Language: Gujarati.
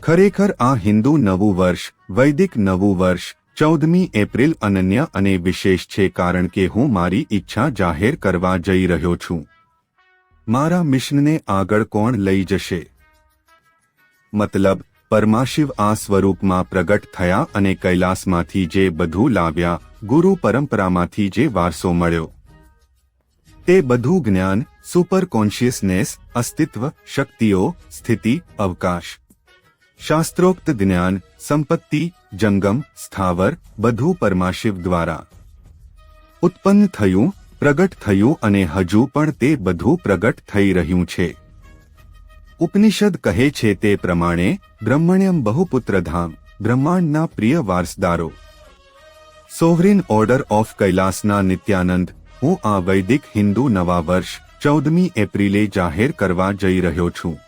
ખરેખર આ હિન્દુ નવું વર્ષ વૈદિક નવું વર્ષ 14મી એપ્રિલ અનન્ય અને વિશેષ છે કારણ કે હું મારી ઈચ્છા જાહેર કરવા જઈ રહ્યો છું. મારા મિશનને આગળ કોણ લઈ જશે? મતલબ પરમાશિવ આ સ્વરૂપમાં પ્રગટ થયા અને કૈલાસમાંથી જે બધું લાવ્યા, ગુરુ પરંપરામાંથી જે વારસો મળ્યો, તે બધું જ્ઞાન, સુપર કોન્શિયસનેસ, અસ્તિત્વ, શક્તિઓ, સ્થિતિ, અવકાશ, શાસ્ત્રોક્ત જ્ઞાન, સંપત્તિ, જંગમ, સ્થાવર, બધું પરમાશિવ દ્વારા ઉત્પન્ન થયું, પ્રગટ થયું અને હજુ પણ તે બધું પ્રગટ થઈ રહ્યું છે. ઉપનિષદ કહે છે તે પ્રમાણે બ્રહ્મણ્યમ બહુપુત્રધામ, બ્રહ્માંડના પ્રિય વારસદારો, સોવરીન ઓર્ડર ઓફ કૈલાસના નિત્યાનંદ, હું આ વૈદિક હિન્દુ નવા વર્ષ 14મી એપ્રિલે જાહેર કરવા જઈ રહ્યો છું.